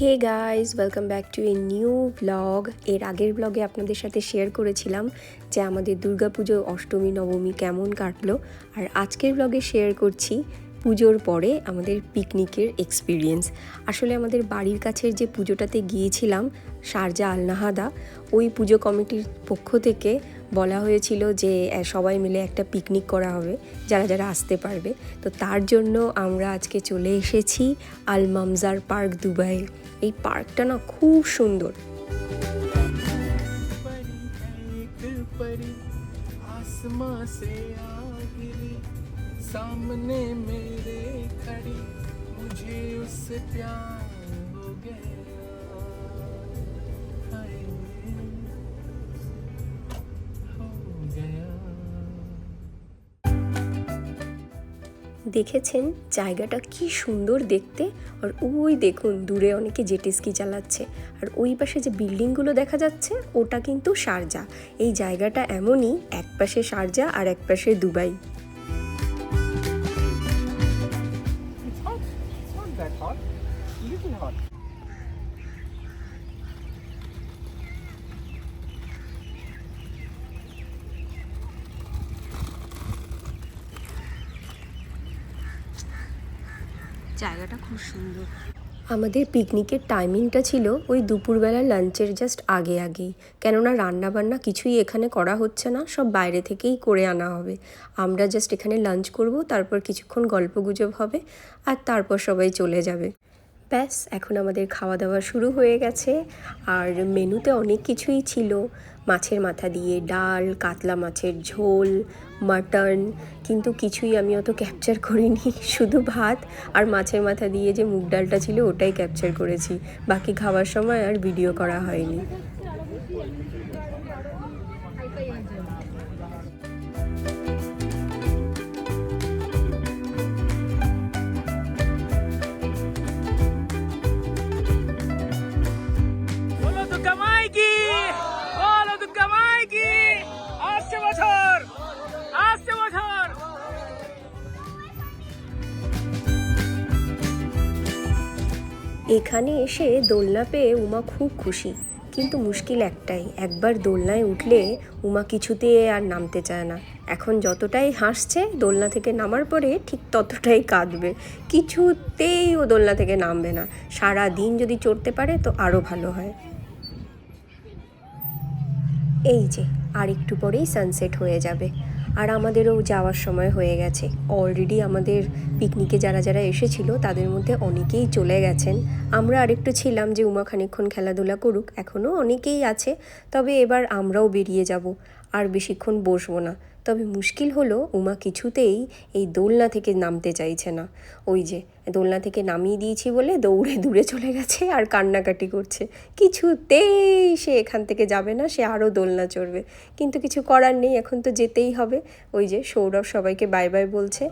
Hey guys, welcome back to a new blog. এর আগের ব্লগে আপনাদের সাথে শেয়ার করেছিলাম যে আমাদের দুর্গাপুজো অষ্টমী নবমী কেমন কাটলো, আর আজকের ব্লগে শেয়ার করছি পুজোর পরে আমাদের পিকনিকের এক্সপিরিয়েন্স। আসলে আমাদের বাড়ির কাছের যে পুজোটাতে গিয়েছিলাম শারজা আল নাহাদা, ওই পুজো কমিটির পক্ষ থেকে বলা হয়েছিল যে সবাই মিলে একটা পিকনিক করা হবে, যারা যারা আসতে পারবে। তো তার জন্য আমরা আজকে চলে এসেছি আল মামজার পার্ক দুবাই। এই পার্কটা না খুব সুন্দর। सामने मेरे खड़ी मुझे उससे प्यार हो गया দেখেছেন জায়গাটা কি সুন্দর দেখতে। আর ওই দেখুন দূরে অনেকে জেট স্কি চালাচ্ছে, আর ওই পাশে যে বিল্ডিংগুলো দেখা যাচ্ছে ওটা কিন্তু শারজা। এই জায়গাটা এমনই, এক পাশে শারজা আর এক পাশে দুবাই। জায়গাটা খুব সুন্দর। আমাদের পিকনিকের টাইমিংটা ছিল ওই দুপুরবেলা লাঞ্চের জাস্ট আগেই, কেননা রান্নাবান্না কিছুই এখানে করা হচ্ছে না, সব বাইরে থেকেই করে আনা হবে। আমরা জাস্ট এখানে লাঞ্চ করব, তারপর কিছুক্ষণ গল্পগুজব হবে, আর তারপর সবাই চলে যাবে। ব্যাস, এখন আমাদের খাওয়া দাওয়া শুরু হয়ে গেছে। আর মেনুতে অনেক কিছুই ছিল, মাছের মাথা দিয়ে ডাল, কাতলা মাছের ঝোল, মাটন, কিন্তু কিছুই আমি অত ক্যাপচার করিনি। শুধু ভাত আর মাছের মাথা দিয়ে যে মুগ ডালটা ছিল ওটাই ক্যাপচার করেছি, বাকি খাওয়ার সময় আর ভিডিও করা হয়নি। এখানে এসে দোলনা পেয়ে উমা খুব খুশি, কিন্তু মুশকিল একটাই, একবার দোলনায় উঠলে উমা কিছুতে আর নামতে চায় না। এখন যতটাই হাসছে, দোলনা থেকে নামার পরে ঠিক ততটাই কাঁদবে, কিছুতেই ও দোলনা থেকে নামবে না। সারা দিন যদি চড়তে পারে তো আরও ভালো হয়। এই যে আর একটু পরেই সানসেট হয়ে যাবে, আর আমাদেরও যাওয়ার সময় হয়ে গেছে। অলরেডি আমাদের পিকনিকে যারা যারা এসেছিল তাদের মধ্যে অনেকেই চলে গেছেন। আমরা আরেকটু ছিলাম যে উমা খানিকক্ষণ খেলাধুলা করুক, এখনও অনেকেই আছে। তবে এবার আমরাও বেরিয়ে যাব, আর বেশিক্ষণ বসবো না। তবে মুশকিল হলো উমা কিছুতেই এই দোলনা থেকে নামতে চাইছে না। ওই যে দোলনা থেকে নামিয়ে দিয়েছি বলে দৌড়ে দূরে চলে গেছে আর কান্নাকাটি করছে, কিছুতেই সে এখান থেকে যাবে না, সে আরও দোলনা চড়বে। কিন্তু কিছু করার নেই, এখন তো যেতেই হবে। ওই যে সৌরভ সবাইকে বাই বাই বলছে।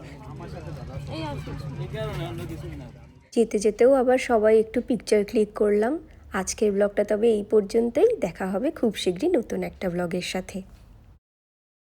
যেতে যেতেও আবার সবাই একটু পিকচার ক্লিক করলাম। আজকের ব্লগটা তবে এই পর্যন্তই, দেখা হবে খুব শীঘ্রই নতুন একটা ব্লগের সাথে।